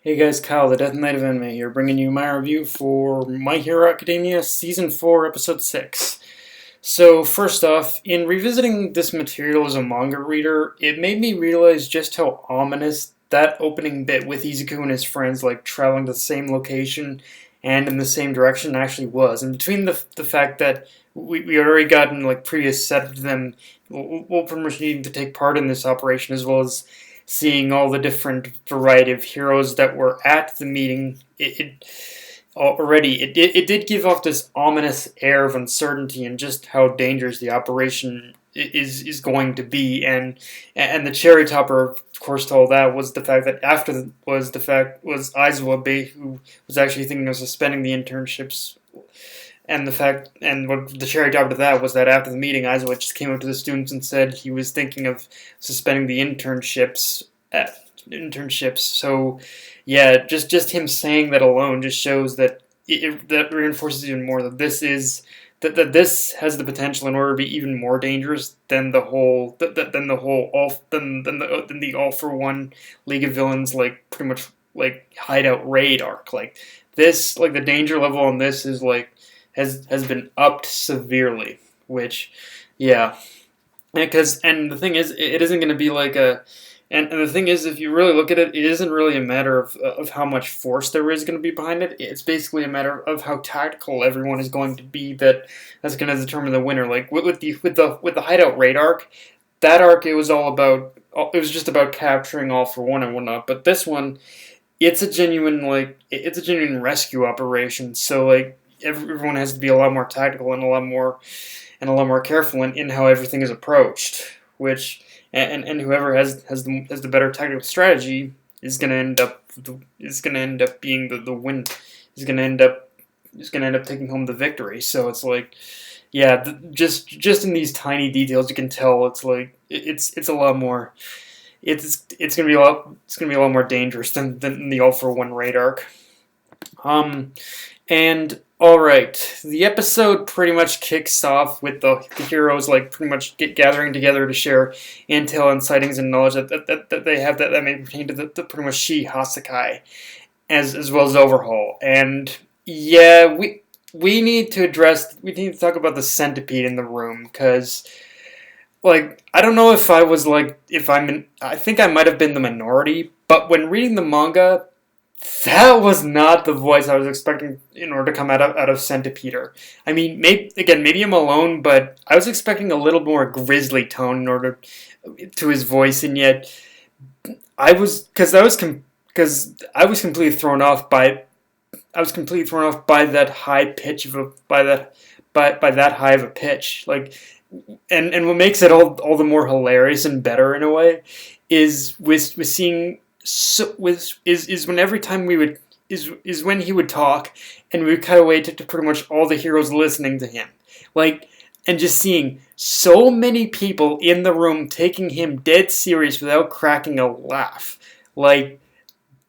Hey guys, Kyle, the Death Knight of Anime here, bringing you my review for My Hero Academia Season 4, Episode 6. So, first off, in revisiting this material as a manga reader, it made me realize just how ominous that opening bit with Izuku and his friends, like, traveling to the same location and in the same direction actually was. And between the fact that we had already gotten, like, previous set of them, well, pretty much needing to take part in this operation, as well as seeing all the different variety of heroes that were at the meeting, it did give off this ominous air of uncertainty and just how dangerous the operation is going to be. And the cherry topper, of course, to all that was the fact that was Aizawa, who was actually thinking of suspending the internships. And what the cherry top to that was that after the meeting, Aizawa just came up to the students and said he was thinking of suspending the internships. So, yeah, just him saying that alone just shows that that reinforces even more that this has the potential in order to be even more dangerous than the All for One League of Villains, like, pretty much like hideout raid arc. Like this, like, the danger level on this is like has been upped severely, which, yeah, and the thing is, it isn't going to be like a, and the thing is, if you really look at it, it isn't really a matter of how much force there is going to be behind it. It's basically a matter of how tactical everyone is going to be. That's going to determine the winner. Like with the hideout raid arc, that arc, it was just about capturing All for One and whatnot. But this one, it's a genuine rescue operation. So, like, everyone has to be a lot more tactical and a lot more careful in how everything is approached. Which and whoever has the better tactical strategy is going to end up being the win. Is going to end up taking home the victory. So it's like, yeah, just in these tiny details, you can tell it's like it's a lot more. It's gonna be a lot more dangerous than the All for One raid arc. And alright, the episode pretty much kicks off with the heroes, like, pretty much gathering together to share intel and sightings and knowledge that they have that may pertain to the pretty much Shield Hassaikai, as well as Overhaul. And yeah, we need to talk about the centipede in the room, because, like, I don't know if I think I might have been the minority, but when reading the manga, that was not the voice I was expecting in order to come out of Centipeter. I mean, maybe I'm alone, but I was expecting a little more grisly tone in order to his voice, and yet I was completely thrown off by that high pitch by that high of a pitch. Like, and what makes it all the more hilarious and better in a way is with seeing. So is when every time we would is when he would talk, and we would cut away to pretty much all the heroes listening to him, like, and just seeing so many people in the room taking him dead serious without cracking a laugh. Like,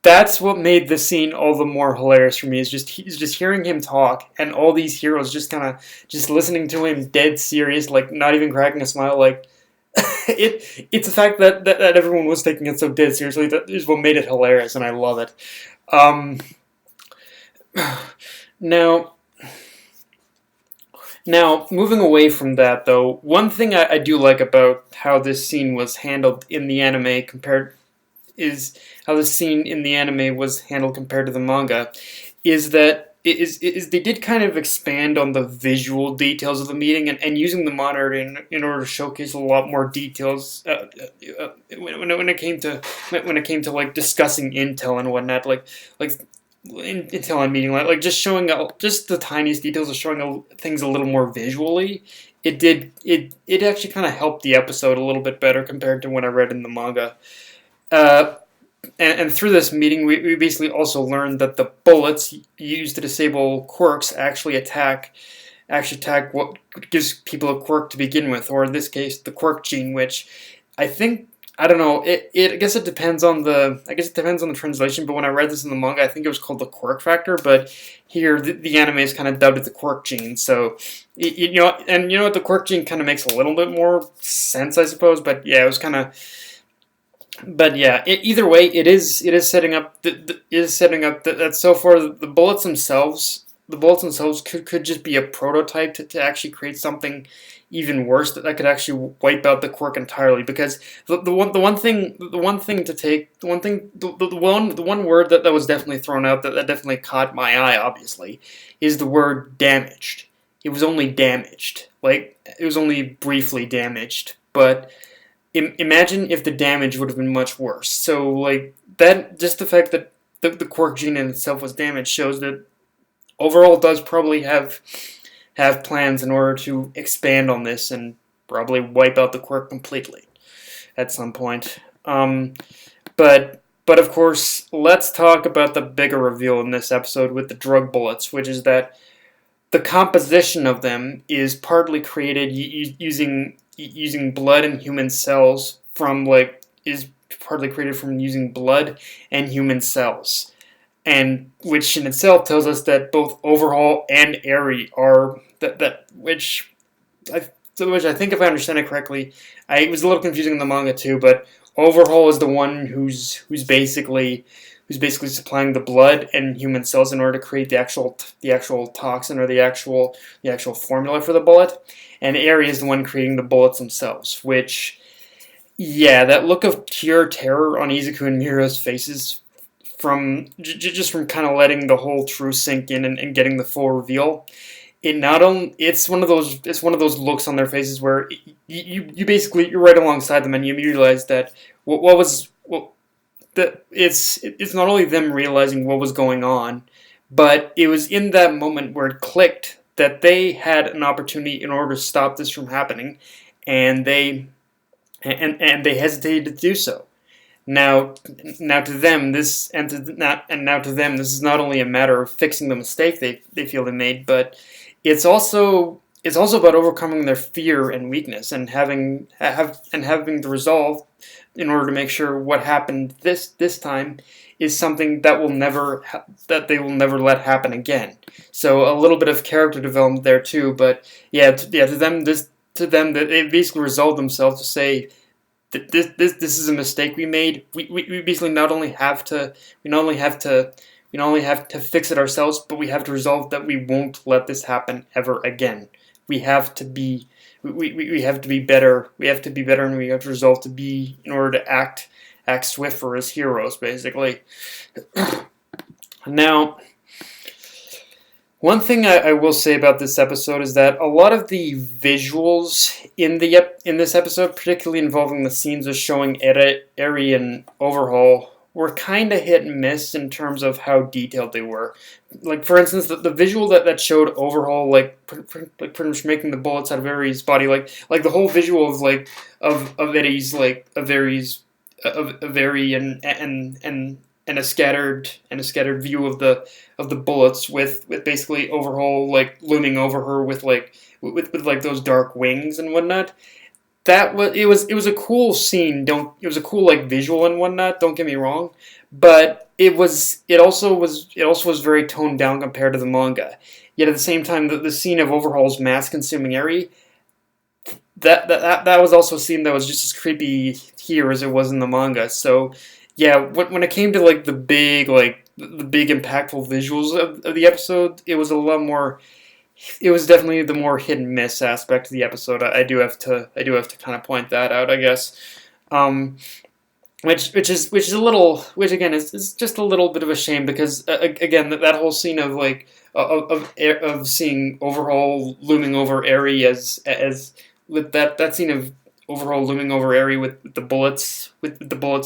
that's what made the scene all the more hilarious for me. Is just hearing him talk and all these heroes just kind of just listening to him dead serious, like, not even cracking a smile, like. It's the fact that everyone was taking it so dead seriously that is what made it hilarious, and I love it. Um, now, moving away from that, though, one thing I do like about how this scene was handled in the anime was handled compared to the manga, is that they did kind of expand on the visual details of the meeting, and using the monitor in order to showcase a lot more details when it came to like discussing intel and whatnot, like intel and meeting, like just showing just the tiniest details of showing things a little more visually. It actually kind of helped the episode a little bit better compared to when I read in the manga. And through this meeting, we basically also learned that the bullets used to disable quirks actually attack what gives people a quirk to begin with, or in this case, the quirk gene, which I don't know. I guess it depends on the translation. But when I read this in the manga, I think it was called the quirk factor. But here, the anime is kind of dubbed as the quirk gene. So you know what, the quirk gene kind of makes a little bit more sense, I suppose. But yeah, it was kind of. but yeah, either way, it is setting up that so far the bullets themselves could just be a prototype to actually create something even worse that could actually wipe out the quirk entirely. Because the one word that was definitely thrown out that definitely caught my eye, obviously, is the word damaged. It was only damaged, like it was only briefly damaged, but imagine if the damage would have been much worse. So, like, that, just the fact that the quirk gene in itself was damaged shows that Overhaul does probably have plans in order to expand on this and probably wipe out the quirk completely at some point. But of course, let's talk about the bigger reveal in this episode with the drug bullets, which is that the composition of them is partly created using blood and human cells from is partly created from using blood and human cells, and which in itself tells us that both Overhaul and Airy are which I think, if I understand it correctly, it was a little confusing in the manga too, but Overhaul is the one who's basically supplying the blood and human cells in order to create the actual toxin, or the actual formula for the bullet, and Airy is the one creating the bullets themselves. Which, yeah, that look of pure terror on Izuku and Miura's faces from just from kind of letting the whole truth sink in and getting the full reveal. It's one of those looks on their faces where you basically, you're right alongside them and you realize that that it's not only them realizing what was going on, but it was in that moment where it clicked that they had an opportunity in order to stop this from happening, and they hesitated to do so. Now to them this is not only a matter of fixing the mistake they feel they made, but it's also about overcoming their fear and weakness and having the resolve in order to make sure what happened this time is something that they will never let happen again. So a little bit of character development there too, but to them they basically resolve themselves to say that this is a mistake we made. We basically not only have to fix it ourselves, but we have to resolve that we won't let this happen ever again. We have to be we have to be better. We have to be better, and we have to resolve to be in order to act swifter as heroes, basically. Now, one thing I will say about this episode is that a lot of the visuals in this episode, particularly involving the scenes of showing Eri and Overhaul, were kind of hit and miss in terms of how detailed they were. Like, for instance, the visual that showed Overhaul pretty much making the bullets out of Eri's body, like the whole visual of Eri's of Eri and a scattered view of the bullets with basically Overhaul looming over her with those dark wings and whatnot. It was a cool scene. It was a cool visual and whatnot. Don't get me wrong, but it also was very toned down compared to the manga. Yet at the same time, the scene of Overhaul's mask consuming Eri, that was also a scene that was just as creepy here as it was in the manga. So yeah, when it came to the big impactful visuals of the episode, it was a lot more. It was definitely the more hit and miss aspect of the episode. I do have to kind of point that out, I guess. Which again is just a little bit of a shame, because again that whole scene of seeing Overhaul looming over Eri as with that scene of Overhaul looming over Eri with the bullets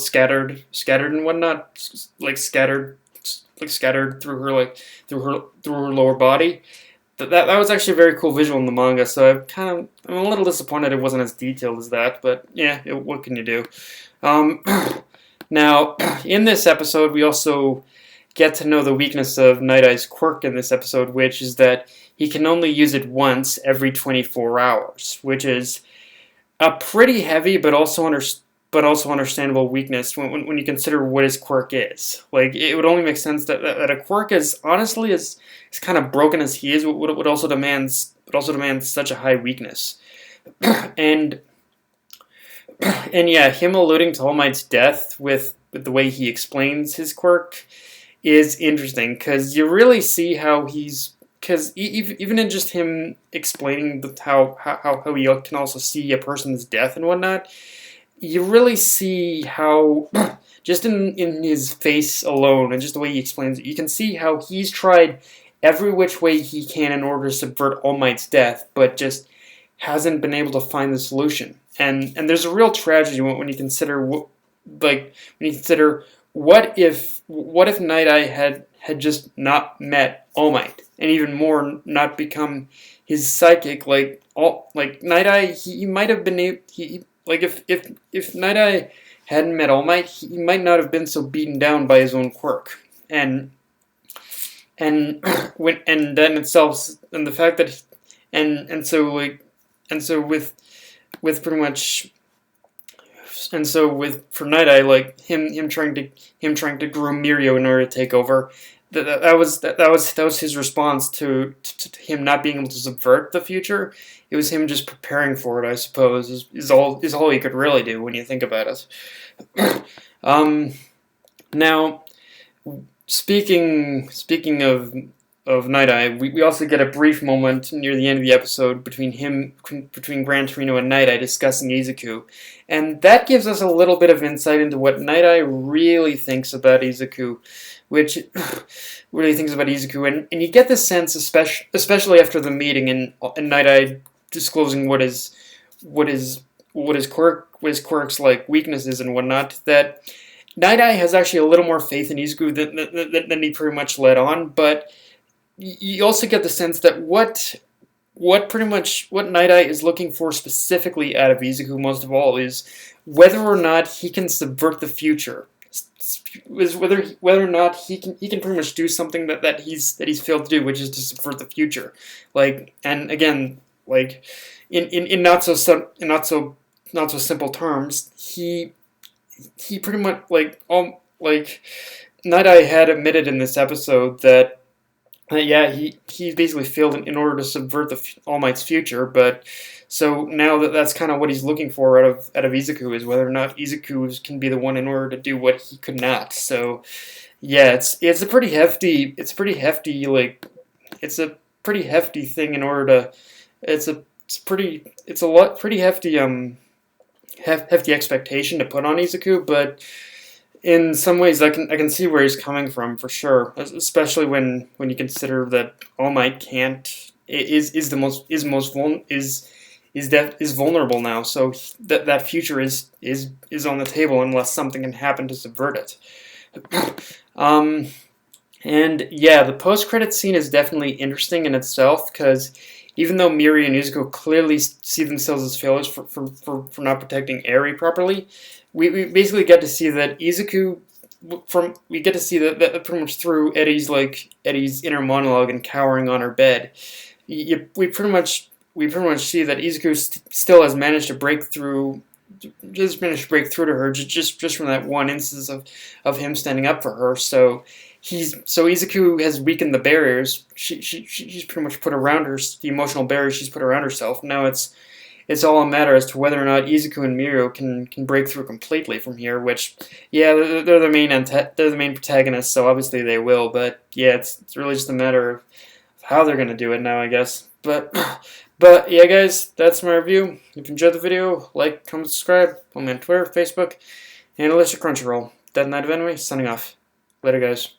scattered and whatnot, scattered through her lower body. That was actually a very cool visual in the manga, so I'm a little disappointed it wasn't as detailed as that, but yeah, what can you do? Now, in this episode, we also get to know the weakness of Night Eye's quirk in this episode, which is that he can only use it once every 24 hours, which is a pretty heavy but also understandable weakness when you consider what his quirk is. It would only make sense that a quirk is honestly as kind of broken as he is would also demand such a high weakness. And and yeah, him alluding to All Might's death with the way he explains his quirk is interesting because you really see how he's because even in just him explaining how he can also see a person's death and whatnot, you really see how just in his face alone and just the way he explains it, you can see how he's tried every which way he can in order to subvert All Might's death, but just hasn't been able to find the solution. And there's a real tragedy when you consider what if Night Eye had just not met All Might, and even more not become his psychic. Like Night Eye, he might have been able, if Night Eye hadn't met All Might, he might not have been so beaten down by his own quirk. And then itself, and the fact that with pretty much, and so with for Night Eye, like him trying to groom Mirio in order to take over, that was his response to him not being able to subvert the future. It was him just preparing for it, I suppose, is all he could really do when you think about it. Now, speaking of Night Eye, we also get a brief moment near the end of the episode between Gran Torino and Night Eye discussing Izuku, and that gives us a little bit of insight into what Night Eye really thinks about Izuku, and you get the sense, especially after the meeting and Night Eye disclosing what his quirks like weaknesses and whatnot, that Night Eye has actually a little more faith in Izuku than he pretty much let on, but you also get the sense that what Night Eye is looking for specifically out of Izuku most of all is whether or not he can subvert the future. Is whether or not he can pretty much do something that he's failed to do, which is to subvert the future. Like, and again, like in not so simple terms, he pretty much like Night Eye had admitted in this episode that yeah, he basically failed in order to subvert All Might's future, but so now that's kind of what he's looking for out of Izuku, is whether or not Izuku can be the one in order to do what he could not. So yeah, it's a pretty hefty thing in order to pretty hefty expectation to put on Izuku, but in some ways, I can see where he's coming from for sure, especially when you consider that All Might is vulnerable now. So that future is on the table unless something can happen to subvert it. And yeah, the post-credit scene is definitely interesting in itself because even though Miri and Izuku clearly see themselves as failures for not protecting Eri properly, we basically get to see that Izuku that pretty much through Eddie's inner monologue and cowering on her bed. We pretty much see that Izuku still has managed to break through to her just from that one instance of him standing up for her. So Izuku has weakened the barriers. She's pretty much put around her the emotional barriers she's put around herself. Now it's all a matter as to whether or not Izuku and Mirio can break through completely from here. Which, yeah, they're the main protagonists, so obviously they will. But yeah, it's really just a matter of how they're gonna do it now, I guess. But yeah, guys, that's my review. If you enjoyed the video, like, comment, subscribe. Follow me on Twitter, Facebook, and Alicia Crunchyroll. Dead Knight of Enemy, signing off. Later, guys.